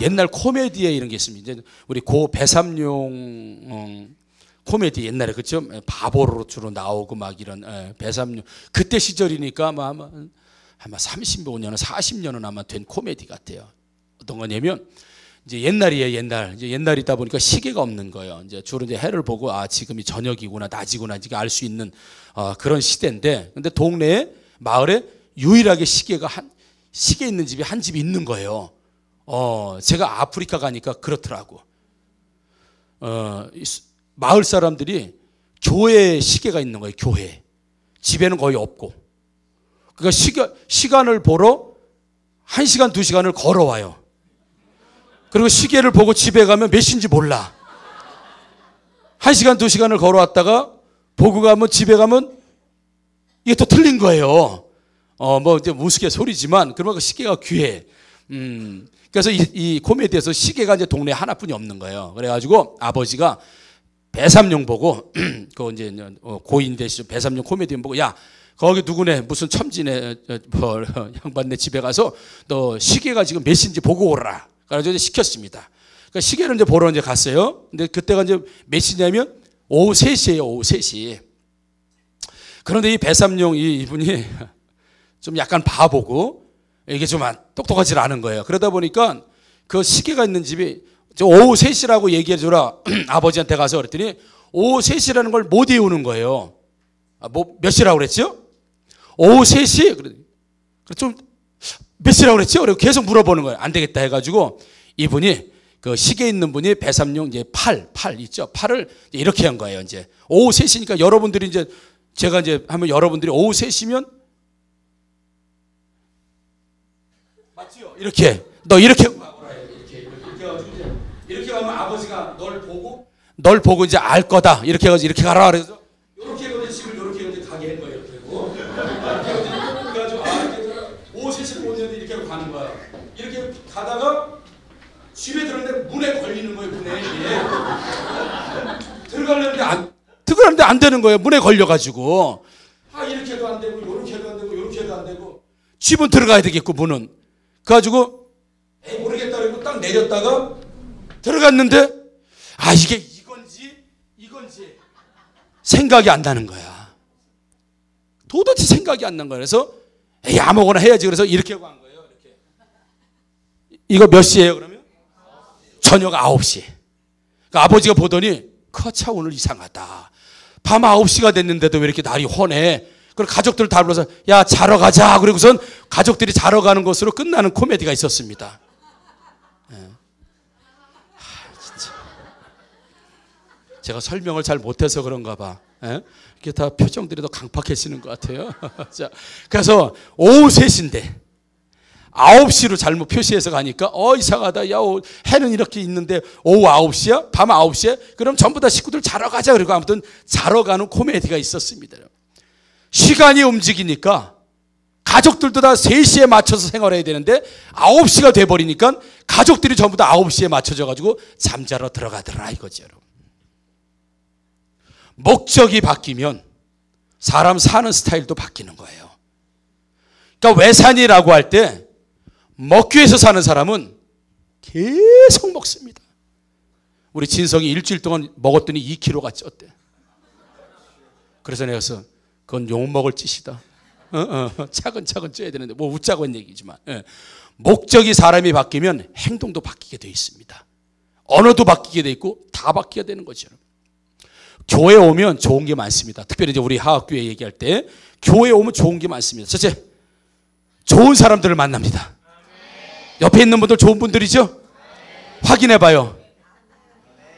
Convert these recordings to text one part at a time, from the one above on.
옛날 코미디에 이런 게 있습니다. 이제 우리 고 배삼룡 코미디 옛날에 그죠? 바보로 주로 나오고 막 이런 배삼룡 그때 시절이니까 아마 35년, 40년은 아마 된 코미디 같아요. 어떤 거냐면 이제 옛날이에요, 옛날. 이제 옛날이다 보니까 시계가 없는 거예요. 이제 주로 이제 해를 보고 지금이 저녁이구나, 낮이구나 이제 알 수 있는 그런 시대인데, 근데 동네에 마을에 유일하게 시계 있는 집이 한 집이 있는 거예요. 제가 아프리카 가니까 그렇더라고. 마을 사람들이 교회에 시계가 있는 거예요. 교회. 집에는 거의 없고. 그러니까 시간을 보러 1시간, 2시간을 걸어와요. 그리고 시계를 보고 집에 가면 몇 시인지 몰라. 1시간, 2시간을 걸어왔다가 보고 가면 집에 가면 이게 또 틀린 거예요. 뭐 이제 우스갯소리지만 그러면 그 시계가 귀해. 그래서 이 코미디에서 시계가 이제 동네에 하나뿐이 없는 거예요. 그래가지고 아버지가 배삼룡 보고 그 이제 고인 되시죠. 배삼룡 코미디 보고 야 거기 누구네 무슨 첨지네 양반네 집에 가서 너 시계가 지금 몇 시인지 보고 오라. 그래가지고 시켰습니다. 그러니까 시계를 이제 보러 이제 갔어요. 근데 그때가 이제 몇 시냐면 오후 3시예요. 오후 3시. 그런데 이 배삼룡 이분이 좀 약간 바보고 이게 좀 똑똑하지 않은 거예요. 그러다 보니까 그 시계가 있는 집이 오후 3시라고 얘기해 주라 아버지한테 가서 그랬더니 오후 3시라는 걸 못 외우는 거예요. 몇 시라고 그랬죠? 오후 3시? 그래 좀 몇 시라고 그랬죠? 그리고 계속 물어보는 거예요. 안 되겠다 해가지고 이분이 그 시계 있는 분이 배삼룡 이제 팔 있죠? 팔을 이렇게 한 거예요. 이제 오후 3시니까 여러분들이 이제 제가 이제 하면 여러분들이 오후 3시면 맞죠? 이렇게 너 이렇게 이렇게 가면 아버지가 널 보고 이제 알 거다. 이렇게 해가지고 이렇게 가라. 그래서 이렇게 해가지고 집을 이렇게 이제 가게 한 거예요. 이렇게 하고 그래가지고 이렇게 오후 3시를 못 내는데 이렇게 하고 가는 거야. 이렇게 가다가 집에 들어갔는데 문에 걸리는 거예요. 문에 들어가려는데 안 되는 거예요. 문에 걸려가지고 이렇게 해도 안 되고 이렇게 해도 안 되고 이렇게 해도 안 되고 집은 들어가야 되겠고 문은 그래가지고 모르겠다 그러고 딱 내렸다가 들어갔는데 이게 이건지 생각이 안 나는 거야. 도대체 생각이 안 난 거야. 그래서 아무거나 해야지. 그래서 이렇게 하고 한 거예요. 이렇게. 이거 몇 시예요 그러면? 저녁 9시. 그러니까 아버지가 보더니 차 오늘 이상하다. 밤 9시가 됐는데도 왜 이렇게 날이 훤해. 그리고 가족들 다 불러서 야 자러 가자. 그리고선 가족들이 자러 가는 것으로 끝나는 코미디가 있었습니다. 진짜. 제가 설명을 잘 못해서 그런가 봐. 이렇게 다 표정들이 더 강팍해지는 것 같아요. 자, 그래서 오후 3시인데 9시로 잘못 표시해서 가니까 이상하다. 야 해는 이렇게 있는데 오후 9시야? 밤 9시에? 그럼 전부 다 식구들 자러 가자. 그리고 아무튼 자러 가는 코미디가 있었습니다. 시간이 움직이니까 가족들도 다 3시에 맞춰서 생활해야 되는데 9시가 돼버리니까 가족들이 전부 다 9시에 맞춰져 가지고 잠자러 들어가더라 이거죠. 여러분. 목적이 바뀌면 사람 사는 스타일도 바뀌는 거예요. 그러니까 외산이라고 할 때 먹기 위해서 사는 사람은 계속 먹습니다. 우리 진성이 일주일 동안 먹었더니 2kg가 쪘대. 그래서 내가 그건 욕먹을 짓이다. 차근차근 쪄야 되는데 뭐 웃자고 한 얘기지만 목적이 사람이 바뀌면 행동도 바뀌게 되어 있습니다. 언어도 바뀌게 되어 있고 다 바뀌게 되는 거죠. 교회 오면 좋은 게 많습니다. 특별히 이제 우리 하학교회 얘기할 때 교회 오면 좋은 게 많습니다. 첫째, 좋은 사람들을 만납니다. 옆에 있는 분들 좋은 분들이죠? 확인해봐요.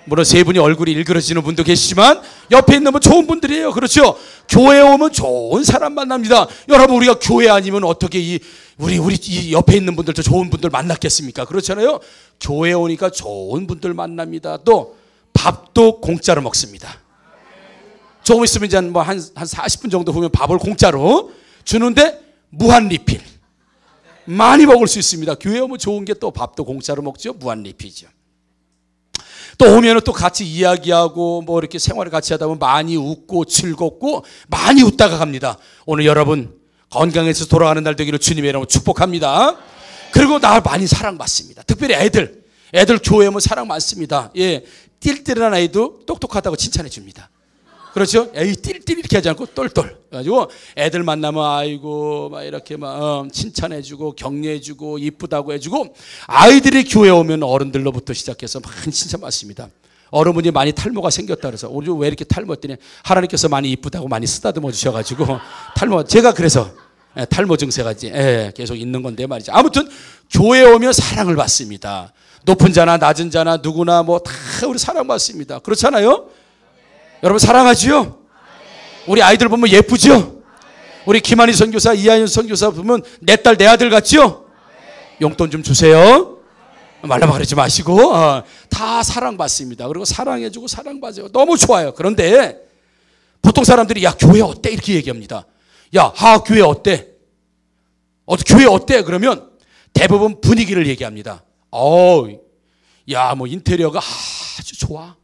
물론 세 분이 얼굴이 일그러지는 분도 계시지만 옆에 있는 분 좋은 분들이에요. 그렇죠? 교회에 오면 좋은 사람 만납니다. 여러분 우리가 교회 아니면 어떻게 우리 이 옆에 있는 분들도 좋은 분들 만났겠습니까? 그렇잖아요. 교회에 오니까 좋은 분들 만납니다. 또 밥도 공짜로 먹습니다. 조금 있으면 이제 한 40분 정도 후면 밥을 공짜로 주는데 무한 리필. 많이 먹을 수 있습니다. 교회 오면 좋은 게 또 밥도 공짜로 먹죠. 무한 리필이죠. 또 오면은 또 같이 이야기하고 뭐 이렇게 생활을 같이 하다 보면 많이 웃고 즐겁고 많이 웃다가 갑니다. 오늘 여러분 건강해서 돌아가는 날 되기를 주님의 이름으로 축복합니다. 그리고 나 많이 사랑받습니다. 특별히 애들 교회 오면 사랑 많습니다. 예, 띨띨한 아이도 똑똑하다고 칭찬해 줍니다. 그렇죠? 에이, 띨띨 이렇게 하지 않고 똘똘. 그래가지고 애들 만나면 아이고 막 이렇게 막 칭찬해주고 격려해주고 이쁘다고 해주고, 아이들이 교회 오면 어른들로부터 시작해서 많이 칭찬받습니다. 어른분이 많이 탈모가 생겼다 그래서 우리 왜 이렇게 탈모했더니 하나님께서 많이 이쁘다고 많이 쓰다듬어 주셔가지고 탈모, 제가 그래서 탈모 증세가 계속 있는 건데 말이죠. 아무튼 교회 오면 사랑을 받습니다. 높은 자나 낮은 자나 누구나 뭐 다 우리 사랑받습니다. 그렇잖아요? 여러분 사랑하지요? 우리 아이들 보면 예쁘죠? 우리 김한희 선교사, 이하연 선교사 보면 내 딸 내 아들 같지요? 용돈 좀 주세요. 말라마 그러지 마시고 다 사랑받습니다. 그리고 사랑해주고 사랑받아요. 너무 좋아요. 그런데 보통 사람들이 야 교회 어때? 이렇게 얘기합니다. 야 교회 어때? 교회 어때? 그러면 대부분 분위기를 얘기합니다. 야 뭐 인테리어가 아주 좋아.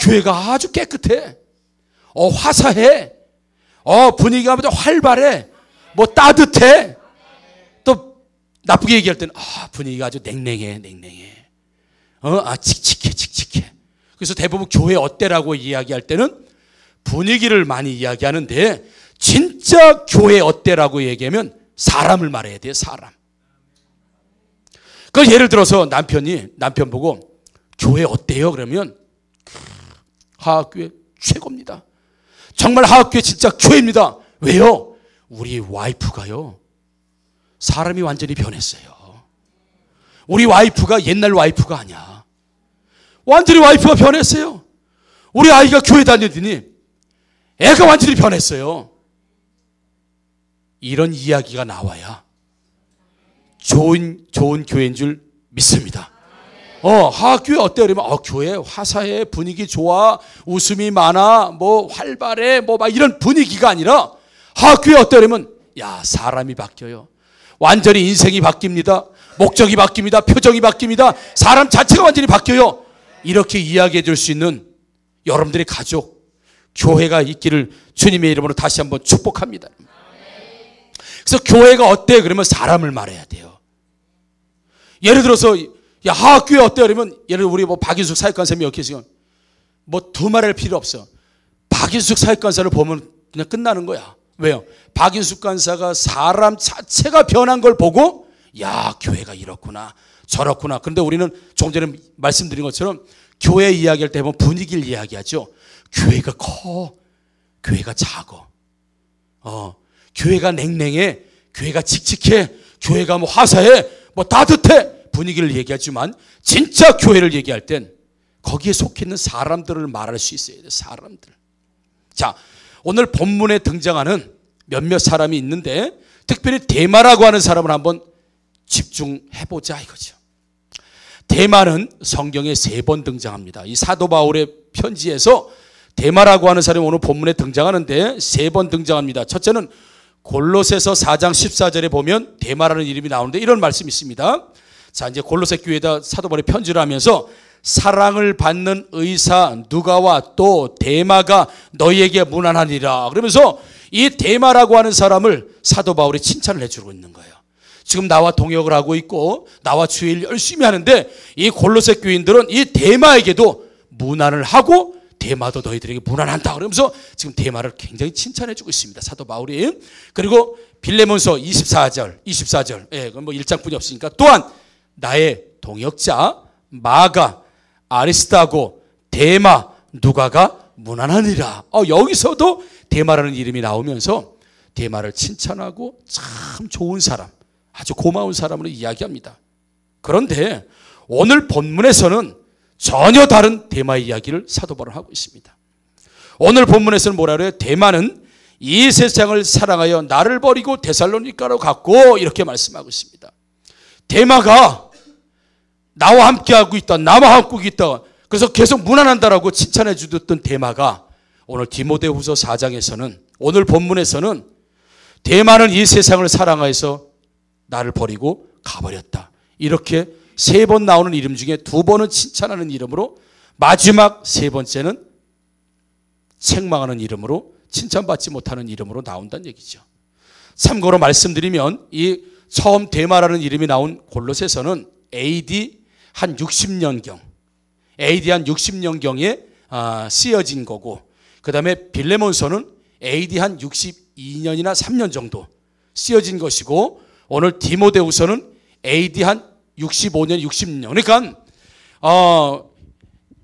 교회가 아주 깨끗해. 화사해. 분위기가 아주 활발해. 뭐 따뜻해. 또 나쁘게 얘기할 때는 분위기가 아주 냉랭해. 칙칙해. 그래서 대부분 교회 어때라고 이야기할 때는 분위기를 많이 이야기하는데, 진짜 교회 어때라고 얘기하면 사람을 말해야 돼요. 사람. 그 예를 들어서 남편 보고 교회 어때요? 그러면 하학교회 최고입니다. 정말 하학교회 진짜 교회입니다. 왜요? 우리 와이프가요, 사람이 완전히 변했어요. 우리 와이프가 옛날 와이프가 아니야. 완전히 와이프가 변했어요. 우리 아이가 교회 다니더니 애가 완전히 변했어요. 이런 이야기가 나와야 좋은 교회인 줄 믿습니다. 하학교회 어때? 그러면 교회 화사해, 분위기 좋아, 웃음이 많아, 뭐 활발해, 뭐 막 이런 분위기가 아니라, 하학교회 어때? 그러면 야 사람이 바뀌어요. 완전히 인생이 바뀝니다. 목적이 바뀝니다. 표정이 바뀝니다. 사람 자체가 완전히 바뀌어요. 이렇게 이야기해 줄 수 있는 여러분들의 가족, 교회가 있기를 주님의 이름으로 다시 한번 축복합니다. 그래서 교회가 어때? 그러면 사람을 말해야 돼요. 예를 들어서 야 하학교회 어때? 그러면 예를 들어 우리 뭐 박인숙 사역관사님이 이렇게 지금 뭐 두말할 필요 없어. 박인숙 사역관사를 보면 그냥 끝나는 거야. 왜요? 박인숙 관사가 사람 자체가 변한 걸 보고 야 교회가 이렇구나 저렇구나. 그런데 우리는 조금 전에 말씀드린 것처럼 교회 이야기할 때 보면 분위기를 이야기하죠. 교회가 커, 교회가 작어, 교회가 냉랭해, 교회가 칙칙해, 교회가 뭐 화사해, 뭐 따뜻해, 분위기를 얘기하지만 진짜 교회를 얘기할 땐 거기에 속해 있는 사람들을 말할 수 있어야 돼요. 사람들. 자, 오늘 본문에 등장하는 몇몇 사람이 있는데 특별히 데마라고 하는 사람을 한번 집중해보자 이거죠. 데마는 성경에 3번 등장합니다. 이 사도 바울의 편지에서 데마라고 하는 사람이 오늘 본문에 등장하는데 3번 등장합니다. 첫째는 골로새서 4장 14절에 보면 데마라는 이름이 나오는데 이런 말씀이 있습니다. 자, 이제 골로새 교회에다 사도 바울이 편지를 하면서 사랑을 받는 의사 누가와 또 데마가 너희에게 문안하니라. 그러면서 이 데마라고 하는 사람을 사도 바울이 칭찬을 해주고 있는 거예요. 지금 나와 동역을 하고 있고 나와 주일 열심히 하는데 이 골로새 교인들은 이 데마에게도 문안을 하고 데마도 너희들에게 문안한다. 그러면서 지금 데마를 굉장히 칭찬해주고 있습니다. 사도 바울이. 그리고 빌레몬서 24절. 예, 그건 뭐 1장뿐이 없으니까 또한 나의 동역자 마가 아리스타고 데마 누가가 문안하니라. 여기서도 데마라는 이름이 나오면서 데마를 칭찬하고 참 좋은 사람, 아주 고마운 사람으로 이야기합니다. 그런데 오늘 본문에서는 전혀 다른 데마의 이야기를 사도 바울은 하고 있습니다. 오늘 본문에서는 뭐라 그래요? 데마는 이 세상을 사랑하여 나를 버리고 데살로니가로 갔고 이렇게 말씀하고 있습니다. 데마가 나와 함께하고 있다, 나와 함께 있다, 그래서 계속 문안한다라고 칭찬해 주던 데마가 오늘 디모데후서 4장에서는 오늘 본문에서는 데마는 이 세상을 사랑하여서 나를 버리고 가버렸다. 이렇게 3번 나오는 이름 중에 2번은 칭찬하는 이름으로 마지막 3번째는 책망하는 이름으로 칭찬받지 못하는 이름으로 나온다는 얘기죠. 참고로 말씀드리면 이 처음 데마라는 이름이 나온 골로새서는 AD 한 60년경, AD 한 60년경에 쓰여진 거고, 그 다음에 빌레몬서는 AD 한 62년이나 3년 정도 쓰여진 것이고, 오늘 디모데후서는 AD 한 65년, 60년. 그러니까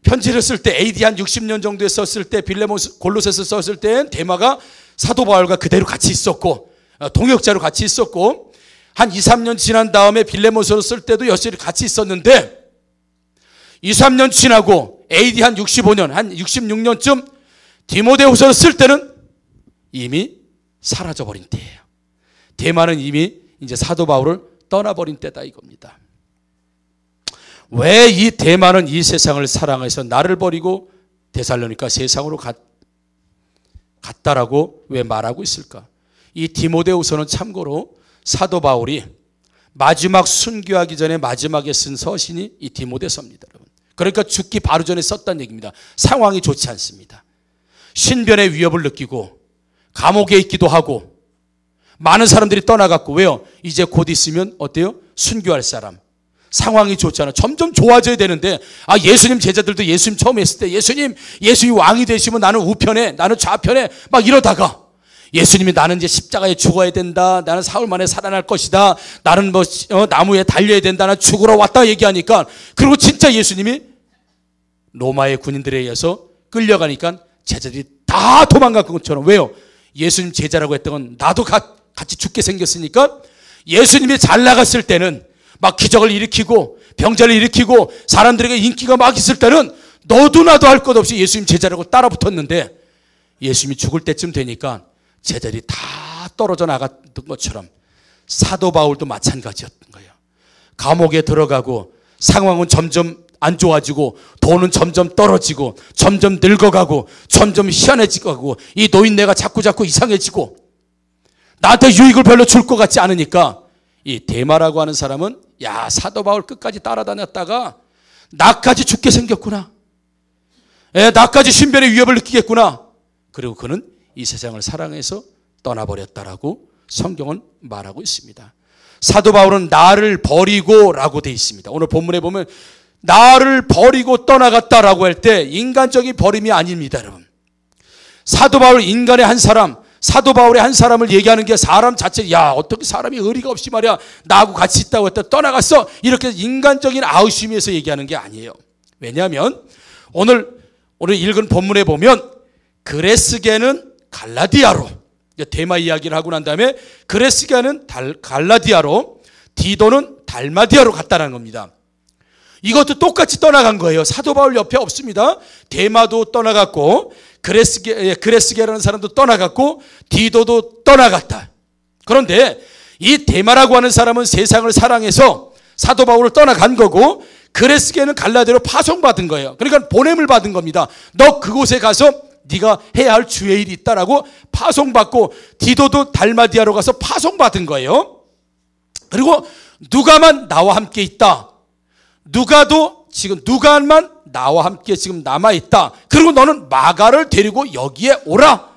편지를 쓸 때 AD 한 60년 정도에 썼을 때, 빌레몬서, 골로새서 썼을 때는 데마가 사도 바울과 그대로 같이 있었고, 동역자로 같이 있었고, 한 2, 3년 지난 다음에 빌레몬서를 쓸 때도 여실히 같이 있었는데, 2, 3년 지나고 AD 한 65년, 한 66년쯤 디모데후서를 쓸 때는 이미 사라져버린 때예요. 데마는 이미 이제 사도 바울을 떠나버린 때다 이겁니다. 왜 이 데마는 이 세상을 사랑해서 나를 버리고 데살로니가 세상으로 갔다라고 왜 말하고 있을까? 이 디모데후서는 참고로 사도 바울이 마지막 순교하기 전에 마지막에 쓴 서신이 이 디모데서입니다. 여러분. 그러니까 죽기 바로 전에 썼다는 얘기입니다. 상황이 좋지 않습니다. 신변의 위협을 느끼고 감옥에 있기도 하고 많은 사람들이 떠나갔고, 왜요? 이제 곧 있으면 어때요? 순교할 사람. 상황이 좋잖아. 점점 좋아져야 되는데, 예수님 제자들도 예수님 처음 했을 때 예수님 왕이 되시면 나는 우편에, 나는 좌편에 막 이러다가 예수님이 나는 이제 십자가에 죽어야 된다, 나는 사흘 만에 살아날 것이다, 나는 나무에 달려야 된다, 나는 죽으러 왔다 얘기하니까, 그리고 진짜 예수님이 로마의 군인들에 의해서 끌려가니까 제자들이 다 도망간 것처럼. 왜요? 예수님 제자라고 했던 건 나도 같이 죽게 생겼으니까, 예수님이 잘 나갔을 때는 막 기적을 일으키고 병자를 일으키고 사람들에게 인기가 막 있을 때는 너도 나도 할 것 없이 예수님 제자라고 따라 붙었는데, 예수님이 죽을 때쯤 되니까 제자들이 다 떨어져 나갔던 것처럼 사도 바울도 마찬가지였던 거예요. 감옥에 들어가고 상황은 점점 안 좋아지고 돈은 점점 떨어지고 점점 늙어가고 점점 희한해지고 이 노인네가 자꾸 이상해지고 나한테 유익을 별로 줄 것 같지 않으니까, 이 데마라고 하는 사람은 사도 바울 끝까지 따라다녔다가 나까지 죽게 생겼구나, 나까지 신변의 위협을 느끼겠구나, 그리고 그는 이 세상을 사랑해서 떠나버렸다라고 성경은 말하고 있습니다. 사도 바울은 나를 버리고 라고 되어 있습니다. 오늘 본문에 보면 나를 버리고 떠나갔다라고 할 때 인간적인 버림이 아닙니다, 여러분. 사도 바울 인간의 한 사람, 사도 바울의 한 사람을 얘기하는 게 사람 자체, 어떻게 사람이 의리가 없이 말이야 나하고 같이 있다고 했다 떠나갔어, 이렇게 인간적인 아우심에서 얘기하는 게 아니에요. 왜냐하면 오늘 읽은 본문에 보면 그레스게는 갈라디아로, 데마 이야기를 하고 난 다음에 그레스게는 갈라디아로, 디도는 달마디아로 갔다는 겁니다. 이것도 똑같이 떠나간 거예요. 사도 바울 옆에 없습니다. 데마도 떠나갔고 그레스게라는 사람도 떠나갔고 디도도 떠나갔다. 그런데 이 데마라고 하는 사람은 세상을 사랑해서 사도 바울을 떠나간 거고, 그레스게는 갈라디아로 파송받은 거예요. 그러니까 보냄을 받은 겁니다. 너 그곳에 가서 네가 해야 할 주의 일이 있다라고 파송받고, 디도도 달마디아로 가서 파송받은 거예요. 그리고 누가만 나와 함께 있다. 누가만 나와 함께 지금 남아있다. 그리고 너는 마가를 데리고 여기에 오라.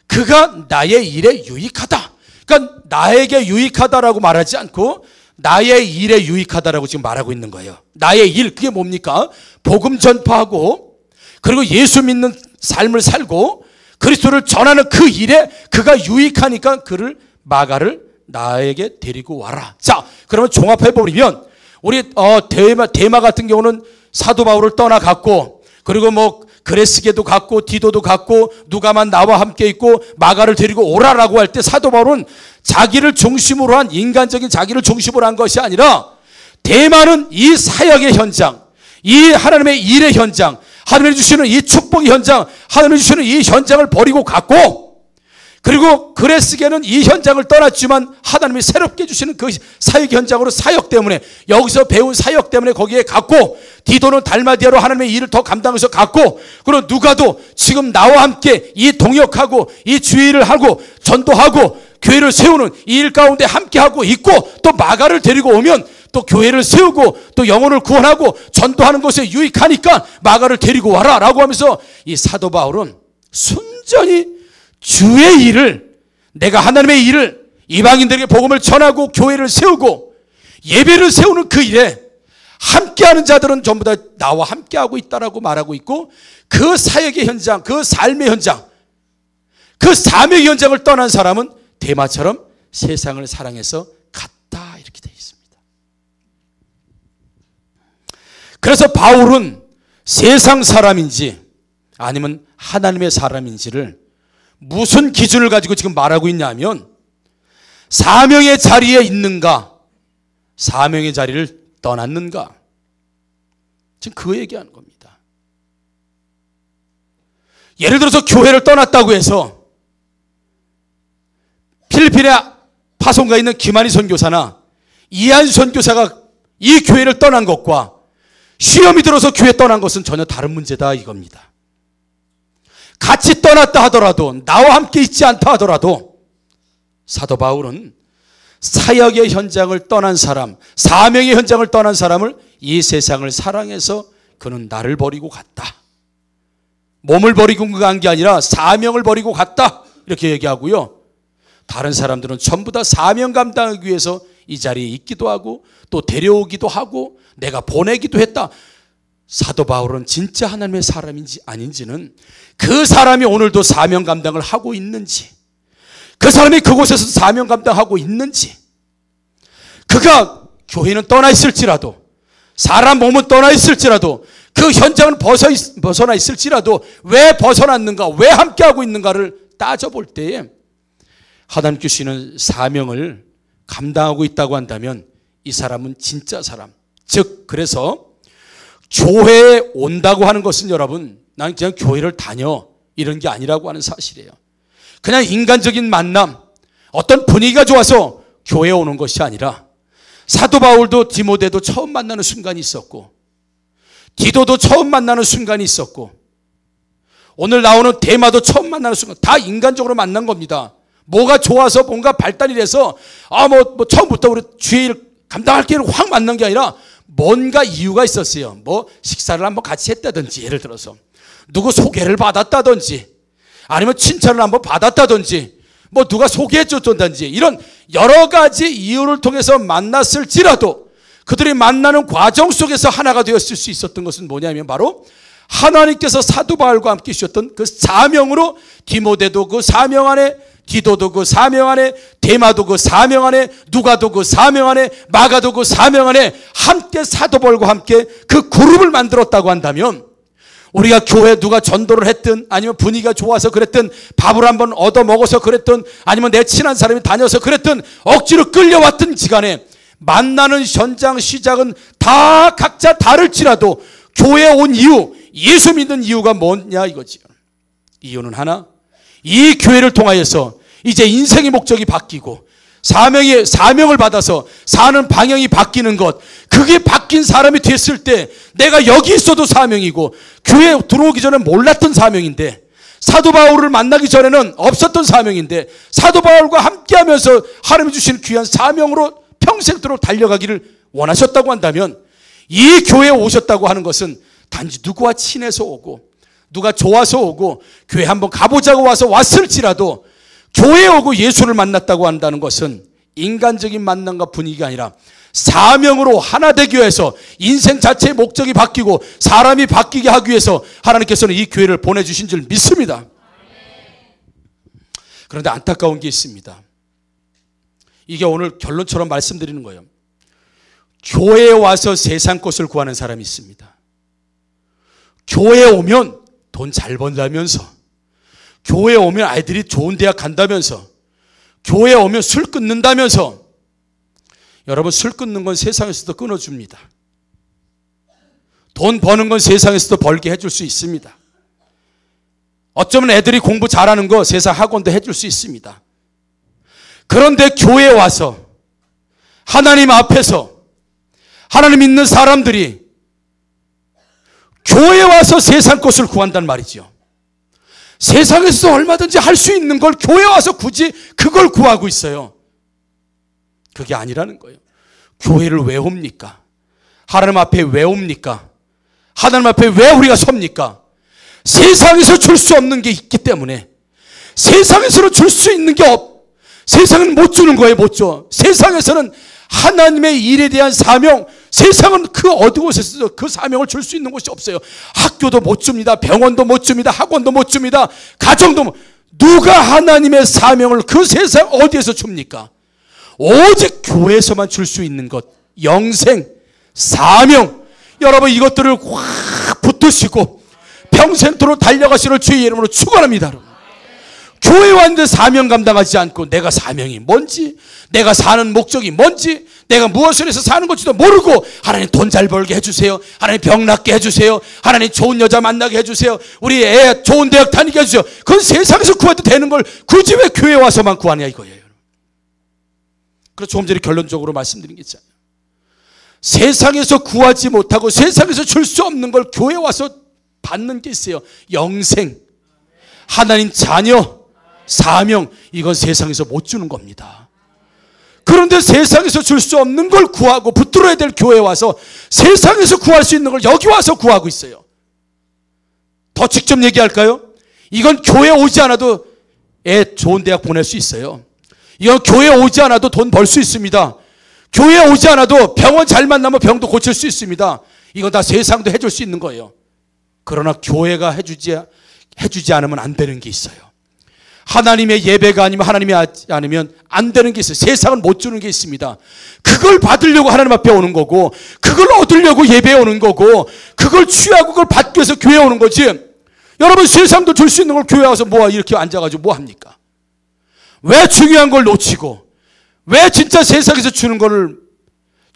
그가 나의 일에 유익하다. 그러니까 나에게 유익하다라고 말하지 않고 나의 일에 유익하다라고 지금 말하고 있는 거예요. 나의 일, 그게 뭡니까? 복음 전파하고, 그리고 예수 믿는 삶을 살고 그리스도를 전하는 그 일에 그가 유익하니까 마가를 나에게 데리고 와라. 자, 그러면 종합해버리면 우리 데마 같은 경우는 사도 바울을 떠나갔고, 그리고 그레스게도 갔고 디도도 갔고 누가만 나와 함께 있고 마가를 데리고 오라라고 할 때, 사도 바울은 자기를 중심으로 한, 인간적인 자기를 중심으로 한 것이 아니라 데마는 이 사역의 현장, 이 하나님의 일의 현장, 하나님이 주시는 이 축복의 현장, 하나님이 주시는 이 현장을 버리고 갔고, 그리고 그레스게는 이 현장을 떠났지만 하나님이 새롭게 주시는 그 사역 현장으로, 사역 때문에, 여기서 배운 사역 때문에 거기에 갔고, 디도는 달마디아로 하나님의 일을 더 감당해서 갔고, 그리고 누가도 지금 나와 함께 이 동역하고 이 주의를 하고 전도하고 교회를 세우는 이 일 가운데 함께 하고 있고, 또 마가를 데리고 오면 또 교회를 세우고 또 영혼을 구원하고 전도하는 것에 유익하니까 마가를 데리고 와라 라고 하면서, 이 사도 바울은 순전히 주의 일을, 내가 하나님의 일을 이방인들에게 복음을 전하고 교회를 세우고 예배를 세우는 그 일에 함께하는 자들은 전부 다 나와 함께하고 있다라고 말하고 있고, 그 사역의 현장, 그 삶의 현장, 그 사명의 현장을 떠난 사람은 데마처럼 세상을 사랑해서 갔다, 이렇게 되어 있습니다. 그래서 바울은 세상 사람인지 아니면 하나님의 사람인지를 무슨 기준을 가지고 지금 말하고 있냐면, 사명의 자리에 있는가, 사명의 자리를 떠났는가, 지금 그 얘기하는 겁니다. 예를 들어서 교회를 떠났다고 해서 필리핀에 파송가 있는 김한희 선교사나 이한 선교사가 이 교회를 떠난 것과 시험이 들어서 교회 떠난 것은 전혀 다른 문제다, 이겁니다. 같이 떠났다 하더라도, 나와 함께 있지 않다 하더라도, 사도 바울은 사역의 현장을 떠난 사람, 사명의 현장을 떠난 사람을 이 세상을 사랑해서 그는 나를 버리고 갔다. 몸을 버리고 간 게 아니라 사명을 버리고 갔다, 이렇게 얘기하고요. 다른 사람들은 전부 다 사명 감당하기 위해서 이 자리에 있기도 하고 또 데려오기도 하고 내가 보내기도 했다. 사도 바울은 진짜 하나님의 사람인지 아닌지는 그 사람이 오늘도 사명 감당을 하고 있는지, 그 사람이 그곳에서 사명 감당하고 있는지, 그가 교회는 떠나 있을지라도, 사람 몸은 떠나 있을지라도, 그 현장은 벗어나 있을지라도 왜 벗어났는가, 왜 함께하고 있는가를 따져볼 때에 하나님 주시는 사명을 감당하고 있다고 한다면 이 사람은 진짜 사람, 즉 그래서 교회에 온다고 하는 것은 여러분, 난 그냥 교회를 다녀 이런 게 아니라고 하는 사실이에요. 그냥 인간적인 만남, 어떤 분위기가 좋아서 교회에 오는 것이 아니라, 사도 바울도 디모데도 처음 만나는 순간이 있었고, 디도도 처음 만나는 순간이 있었고, 오늘 나오는 데마도 처음 만나는 순간, 다 인간적으로 만난 겁니다. 뭐가 좋아서 뭔가 발달이 돼서 처음부터 우리 주의 일 감당할 기회를 확 만난 게 아니라 뭔가 이유가 있었어요. 뭐 식사를 한번 같이 했다든지, 예를 들어서 누구 소개를 받았다든지, 아니면 칭찬을 한번 받았다든지, 뭐 누가 소개해 줬다든지, 이런 여러 가지 이유를 통해서 만났을지라도 그들이 만나는 과정 속에서 하나가 되었을 수 있었던 것은 뭐냐면 바로 하나님께서 사도 바울과 함께 주셨던 그 사명으로, 디모데도 그 사명 안에, 디도도 그 사명 안에, 데마도 그 사명 안에, 누가도 그 사명 안에, 마가도 그 사명 안에 함께 사도 바울과 함께 그 그룹을 만들었다고 한다면, 우리가 교회 누가 전도를 했든, 아니면 분위기가 좋아서 그랬든, 밥을 한번 얻어 먹어서 그랬든, 아니면 내 친한 사람이 다녀서 그랬든, 억지로 끌려왔든 지간에 만나는 현장 시작은 다 각자 다를지라도 교회에 온 이유, 예수 믿는 이유가 뭐냐 이거지요. 이유는 하나, 이 교회를 통하여서 이제 인생의 목적이 바뀌고 사명을 받아서 사는 방향이 바뀌는 것, 그게 바뀐 사람이 됐을 때 내가 여기 있어도 사명이고, 교회에 들어오기 전에 몰랐던 사명인데, 사도 바울을 만나기 전에는 없었던 사명인데, 사도 바울과 함께하면서 하나님이 주신 귀한 사명으로 평생도록 달려가기를 원하셨다고 한다면, 이 교회에 오셨다고 하는 것은 단지 누구와 친해서 오고 누가 좋아서 오고 교회 한번 가보자고 와서 왔을지라도, 교회에 오고 예수를 만났다고 한다는 것은 인간적인 만남과 분위기가 아니라 사명으로 하나 되기 위해서 인생 자체의 목적이 바뀌고 사람이 바뀌게 하기 위해서 하나님께서는 이 교회를 보내주신 줄 믿습니다. 그런데 안타까운 게 있습니다. 이게 오늘 결론처럼 말씀드리는 거예요. 교회에 와서 세상 것을 구하는 사람이 있습니다. 교회에 오면 돈 잘 번다면서, 교회에 오면 아이들이 좋은 대학 간다면서, 교회에 오면 술 끊는다면서. 여러분, 술 끊는 건 세상에서도 끊어줍니다. 돈 버는 건 세상에서도 벌게 해줄 수 있습니다. 어쩌면 애들이 공부 잘하는 거 세상 학원도 해줄 수 있습니다. 그런데 교회에 와서 하나님 앞에서 하나님 믿는 사람들이 교회에 와서 세상 것을 구한단 말이죠. 세상에서 얼마든지 할 수 있는 걸 교회에 와서 굳이 그걸 구하고 있어요. 그게 아니라는 거예요. 교회를 왜 옵니까? 하나님 앞에 왜 옵니까? 하나님 앞에 왜 우리가 섭니까? 세상에서 줄 수 없는 게 있기 때문에, 세상에서는 줄 수 있는 게 세상은 못 주는 거예요. 못 줘. 세상에서는 하나님의 일에 대한 사명, 세상은 그 어디 곳에서 그 사명을 줄 수 있는 곳이 없어요. 학교도 못 줍니다. 병원도 못 줍니다. 학원도 못 줍니다. 가정도 못. 누가 하나님의 사명을 그 세상 어디에서 줍니까? 오직 교회에서만 줄 수 있는 것, 영생, 사명. 여러분 이것들을 확 붙드시고 평생토록 달려가시는 주의 이름으로 축원합니다. 교회 왔는데 사명 감당하지 않고 내가 사명이 뭔지, 내가 사는 목적이 뭔지, 내가 무엇을 해서 사는 건지도 모르고 하나님 돈 잘 벌게 해주세요. 하나님 병 낫게 해주세요. 하나님 좋은 여자 만나게 해주세요. 우리 애 좋은 대학 다니게 해주세요. 그건 세상에서 구해도 되는 걸 굳이 왜 교회 와서만 구하냐 이거예요. 그래서 조금 전에 결론적으로 말씀드린 게 있잖아요. 세상에서 구하지 못하고 세상에서 줄 수 없는 걸 교회 와서 받는 게 있어요. 영생, 하나님 자녀, 사명. 이건 세상에서 못 주는 겁니다. 그런데 세상에서 줄 수 없는 걸 구하고 붙들어야 될 교회에 와서 세상에서 구할 수 있는 걸 여기 와서 구하고 있어요. 더 직접 얘기할까요? 이건 교회 오지 않아도 애 좋은 대학 보낼 수 있어요. 이건 교회 오지 않아도 돈 벌 수 있습니다. 교회 오지 않아도 병원 잘 만나면 병도 고칠 수 있습니다. 이건 다 세상도 해줄 수 있는 거예요. 그러나 교회가 해주지 않으면 안 되는 게 있어요. 하나님의 예배가 아니면 하나님이 하지 않으면 안 되는 게 있어요. 세상은 못 주는 게 있습니다. 그걸 받으려고 하나님 앞에 오는 거고, 그걸 얻으려고 예배에 오는 거고, 그걸 취하고 그걸 받기 위해서 교회에 오는 거지. 여러분 세상도 줄 수 있는 걸 교회 와서 뭐 이렇게 앉아가지고 뭐 합니까? 왜 중요한 걸 놓치고, 왜 진짜 세상에서 주는 거를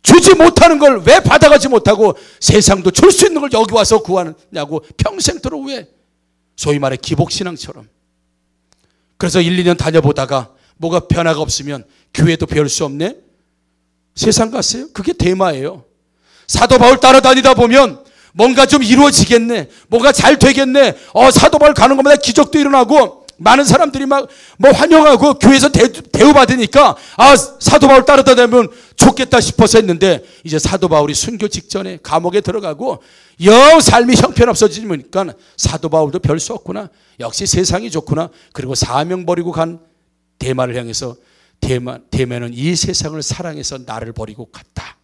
주지 못하는 걸 왜 받아가지 못하고 세상도 줄 수 있는 걸 여기 와서 구하느냐고 평생토록 왜 소위 말해 기복신앙처럼. 그래서 1, 2년 다녀보다가 뭐가 변화가 없으면 교회도 배울 수 없네? 세상 갔어요? 그게 대마예요. 사도 바울 따라다니다 보면 뭔가 좀 이루어지겠네, 뭔가 잘 되겠네, 사도 바울 가는 것마다 기적도 일어나고 많은 사람들이 막 뭐 환영하고 교회에서 대우받으니까 사도 바울 따라다니면 좋겠다 싶어서 했는데 이제 사도 바울이 순교 직전에 감옥에 들어가고 영 삶이 형편없어지니까 사도 바울도 별 수 없구나, 역시 세상이 좋구나. 그리고 사명 버리고 간 데마를 향해서 데마는 이 세상을 사랑해서 나를 버리고 갔다.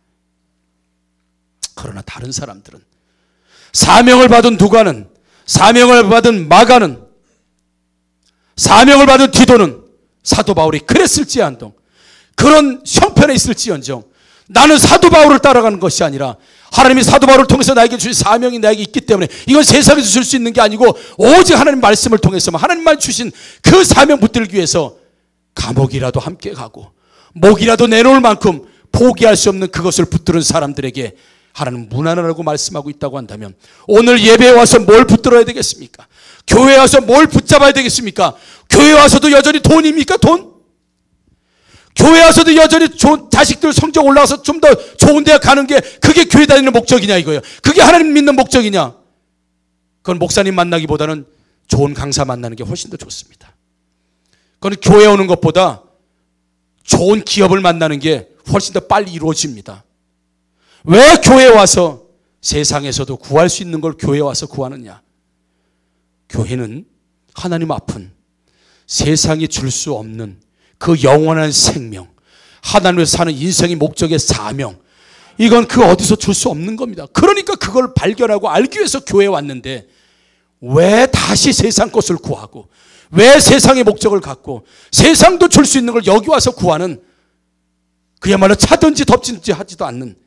그러나 다른 사람들은 사명을 받은 누가는, 사명을 받은 마가는, 사명을 받은 디도는 사도 바울이 그랬을지언정, 그런 형편에 있을지언정 나는 사도 바울을 따라가는 것이 아니라 하나님이 사도 바울을 통해서 나에게 주신 사명이 나에게 있기 때문에 이건 세상에서 줄 수 있는 게 아니고 오직 하나님 말씀을 통해서만, 하나님만 주신 그 사명 붙들기 위해서 감옥이라도 함께 가고 목이라도 내놓을 만큼 포기할 수 없는 그것을 붙들은 사람들에게 하나님 무난하라고 말씀하고 있다고 한다면 오늘 예배에 와서 뭘 붙들어야 되겠습니까? 교회에 와서 뭘 붙잡아야 되겠습니까? 교회에 와서도 여전히 돈입니까? 돈? 교회에 와서도 여전히 자식들 성적 올라와서 좀 더 좋은 데 가는 게 그게 교회 다니는 목적이냐 이거예요. 그게 하나님 믿는 목적이냐? 그건 목사님 만나기보다는 좋은 강사 만나는 게 훨씬 더 좋습니다. 그건 교회에 오는 것보다 좋은 기업을 만나는 게 훨씬 더 빨리 이루어집니다. 왜 교회에 와서 세상에서도 구할 수 있는 걸 교회에 와서 구하느냐? 교회는 하나님 앞은 세상이 줄 수 없는 그 영원한 생명, 하나님께서 사는 인생의 목적의 사명, 이건 그 어디서 줄 수 없는 겁니다. 그러니까 그걸 발견하고 알기 위해서 교회에 왔는데 왜 다시 세상 것을 구하고, 왜 세상의 목적을 갖고 세상도 줄 수 있는 걸 여기 와서 구하는, 그야말로 차든지 덮든지 하지도 않는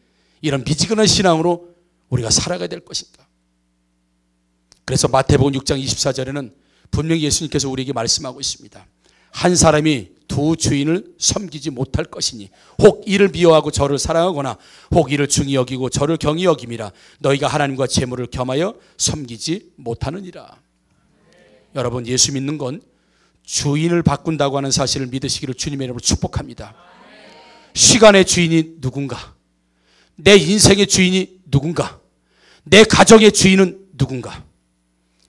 이런 미지근한 신앙으로 우리가 살아가야 될 것인가? 그래서 마태복음 6장 24절에는 분명히 예수님께서 우리에게 말씀하고 있습니다. 한 사람이 두 주인을 섬기지 못할 것이니 혹 이를 미워하고 저를 사랑하거나 혹 이를 중히 여기고 저를 경히 여김이라. 너희가 하나님과 재물을 겸하여 섬기지 못하느니라. 여러분, 예수 믿는 건 주인을 바꾼다고 하는 사실을 믿으시기를 주님의 이름으로 축복합니다. 시간의 주인이 누군가, 내 인생의 주인이 누군가, 내 가정의 주인은 누군가,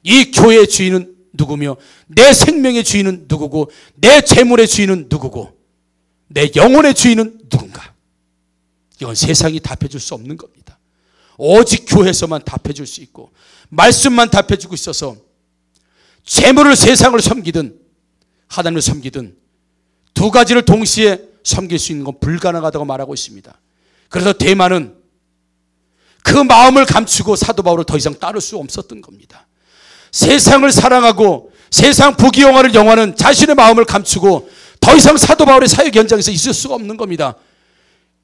이 교회의 주인은 누구며, 내 생명의 주인은 누구고, 내 재물의 주인은 누구고, 내 영혼의 주인은 누군가. 이건 세상이 답해줄 수 없는 겁니다. 오직 교회에서만 답해줄 수 있고 말씀만 답해주고 있어서 재물을 세상을 섬기든 하나님을 섬기든 두 가지를 동시에 섬길 수 있는 건 불가능하다고 말하고 있습니다. 그래서 대만은 그 마음을 감추고 사도 바울을 더 이상 따를 수 없었던 겁니다. 세상을 사랑하고 세상 부귀영화를 영화는 자신의 마음을 감추고 더 이상 사도 바울의 사역 현장에서 있을 수가 없는 겁니다.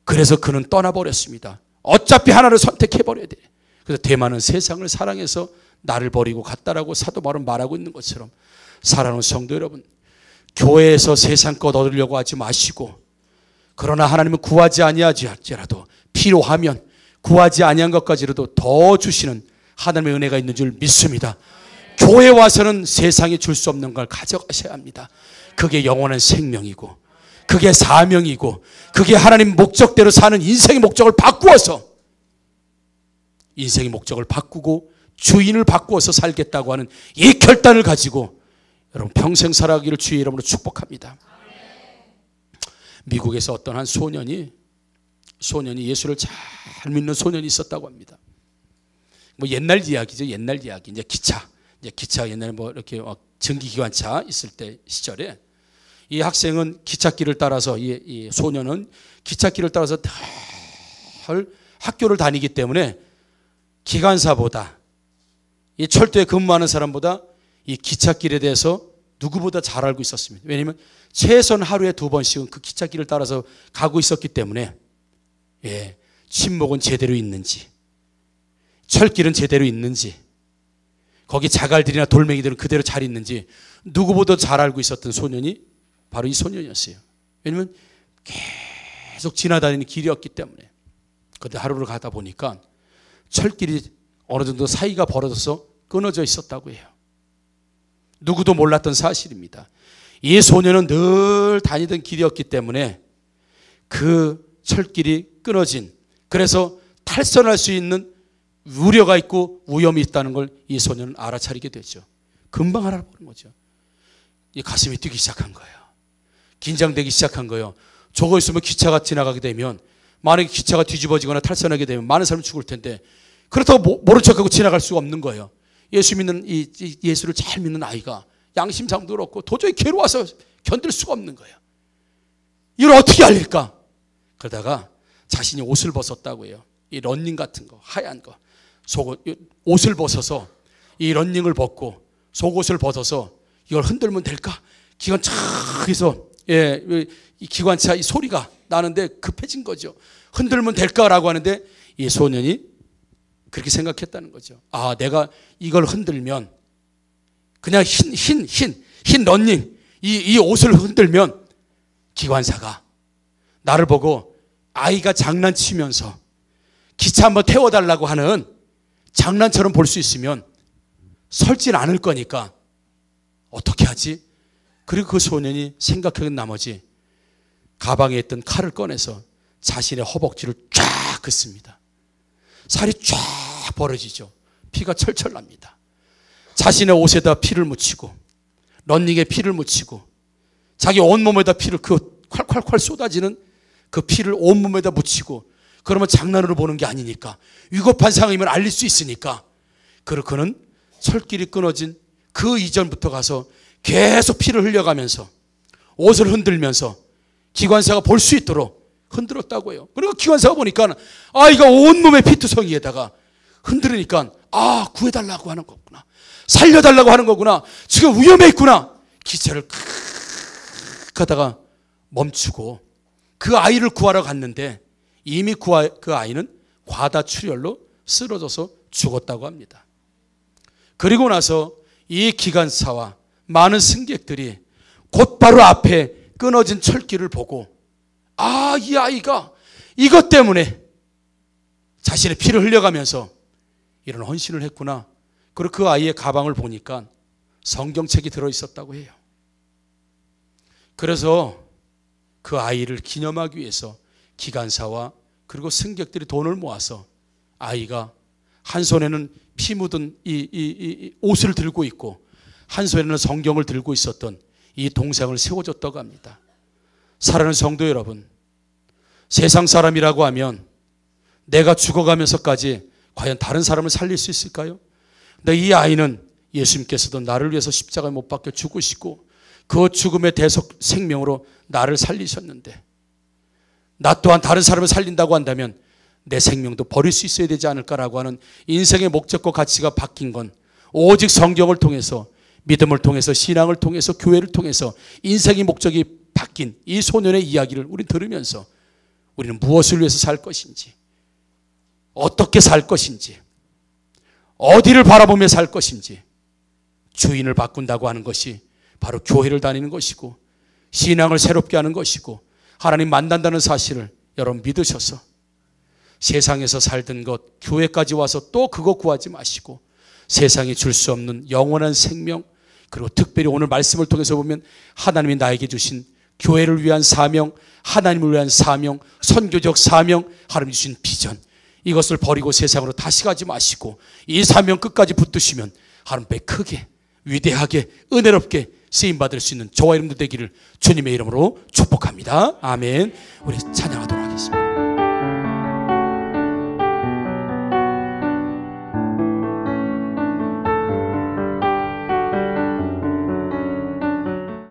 그래서 그는 떠나버렸습니다. 어차피 하나를 선택해버려야 돼. 그래서 대만은 세상을 사랑해서 나를 버리고 갔다라고 사도 바울은 말하고 있는 것처럼, 사랑하는 성도 여러분, 교회에서 세상 것 얻으려고 하지 마시고, 그러나 하나님은 구하지 아니하지라도 필요하면 구하지 아니한 것까지라도 더 주시는 하나님의 은혜가 있는 줄 믿습니다. 교회 와서는 세상이 줄 수 없는 걸 가져가셔야 합니다. 그게 영원한 생명이고, 그게 사명이고, 그게 하나님 목적대로 사는 인생의 목적을 바꾸어서, 인생의 목적을 바꾸고 주인을 바꾸어서 살겠다고 하는 이 결단을 가지고 여러분 평생 살아가기를 주의 이름으로 축복합니다. 미국에서 어떤 한 소년이 예수를 잘 믿는 소년이 있었다고 합니다. 뭐 옛날 이야기죠. 옛날 이야기. 이제 기차 옛날에 뭐 이렇게 전기기관차 있을 때 시절에 이 학생은 기찻길을 따라서, 이 소년은 기찻길을 따라서 늘 학교를 다니기 때문에 기관사보다, 이 철도에 근무하는 사람보다 이 기찻길에 대해서 누구보다 잘 알고 있었습니다. 왜냐하면 최소한 하루에 2번씩은 그 기찻길을 따라서 가고 있었기 때문에, 침목은 제대로 있는지, 철길은 제대로 있는지, 거기 자갈들이나 돌멩이들은 그대로 잘 있는지 누구보다 잘 알고 있었던 소년이 바로 이 소년이었어요. 왜냐하면 계속 지나다니는 길이었기 때문에. 그런데 하루를 가다 보니까 철길이 어느 정도 사이가 벌어져서 끊어져 있었다고 해요. 누구도 몰랐던 사실입니다. 이 소년은 늘 다니던 길이었기 때문에 그 철길이 끊어진, 그래서 탈선할 수 있는 우려가 있고 위험이 있다는 걸 이 소년은 알아차리게 되죠. 금방 알아보는 거죠. 이 가슴이 뛰기 시작한 거예요. 긴장되기 시작한 거예요. 저거 있으면 기차가 지나가게 되면, 만약에 기차가 뒤집어지거나 탈선하게 되면 많은 사람이 죽을 텐데, 그렇다고 모른 척하고 지나갈 수가 없는 거예요. 예수 믿는 예수를 잘 믿는 아이가 양심상도 그렇고 도저히 괴로워서 견딜 수가 없는 거예요. 이걸 어떻게 알릴까? 그러다가 자신이 옷을 벗었다고 해요. 이 런닝 같은 거, 하얀 거, 속옷, 옷을 벗어서, 이 런닝을 벗고 속옷을 벗어서 이걸 흔들면 될까? 기관차에서 이 기관차 이 소리가 나는데 급해진 거죠. 흔들면 될까라고 하는데 이 소년이 그렇게 생각했다는 거죠. 아, 내가 이걸 흔들면, 그냥 흰 런닝, 이 옷을 흔들면 기관사가 나를 보고 아이가 장난치면서 기차 한번 태워달라고 하는 장난처럼 볼 수 있으면 설진 않을 거니까 어떻게 하지? 그리고 그 소년이 생각한 나머지 가방에 있던 칼을 꺼내서 자신의 허벅지를 쫙 긋습니다. 살이 쫙 벌어지죠. 피가 철철 납니다. 자신의 옷에다 피를 묻히고, 런닝에 피를 묻히고, 자기 온몸에다 피를, 그 콸콸콸 쏟아지는 그 피를 온몸에다 묻히고, 그러면 장난으로 보는 게 아니니까, 위급한 상황이면 알릴 수 있으니까, 그리고 그는 철길이 끊어진 그 이전부터 가서 계속 피를 흘려가면서 옷을 흔들면서 기관사가 볼 수 있도록 흔들었다고 해요. 그리고 기관사가 보니까 아이가 온몸에 피투성이에다가 흔들으니까, 아, 구해달라고 하는 거구나, 살려달라고 하는 거구나, 지금 위험해 있구나. 기차를 크 하다가 멈추고 그 아이를 구하러 갔는데 이미 그 아이는 과다출혈로 쓰러져서 죽었다고 합니다. 그리고 나서 이 기관사와 많은 승객들이 곧바로 앞에 끊어진 철길을 보고, 아, 이 아이가 이것 때문에 자신의 피를 흘려가면서 이런 헌신을 했구나. 그리고 그 아이의 가방을 보니까 성경책이 들어있었다고 해요. 그래서 그 아이를 기념하기 위해서 기관사와 그리고 승객들이 돈을 모아서 아이가 한 손에는 피 묻은 이 옷을 들고 있고 한 손에는 성경을 들고 있었던 이 동상을 세워줬다고 합니다. 사랑하는 성도 여러분, 세상 사람이라고 하면 내가 죽어가면서까지 과연 다른 사람을 살릴 수 있을까요? 근데 이 아이는 예수님께서도 나를 위해서 십자가에 못 박혀 죽으시고 그 죽음의 대속 생명으로 나를 살리셨는데 나 또한 다른 사람을 살린다고 한다면 내 생명도 버릴 수 있어야 되지 않을까라고 하는 인생의 목적과 가치가 바뀐 건 오직 성경을 통해서, 믿음을 통해서, 신앙을 통해서, 교회를 통해서 인생의 목적이 바뀐 이 소년의 이야기를 우리 들으면서 우리는 무엇을 위해서 살 것인지, 어떻게 살 것인지, 어디를 바라보며 살 것인지, 주인을 바꾼다고 하는 것이 바로 교회를 다니는 것이고 신앙을 새롭게 하는 것이고 하나님 만난다는 사실을 여러분 믿으셔서 세상에서 살던 것 교회까지 와서 또 그거 구하지 마시고 세상이 줄 수 없는 영원한 생명, 그리고 특별히 오늘 말씀을 통해서 보면 하나님이 나에게 주신 교회를 위한 사명, 하나님을 위한 사명, 선교적 사명, 하나님 주신 비전, 이것을 버리고 세상으로 다시 가지 마시고 이 사명 끝까지 붙드시면 하나님께 크게 위대하게 은혜롭게 쓰임받을 수 있는 저와 여러분들 되기를 주님의 이름으로 축복합니다. 아멘. 우리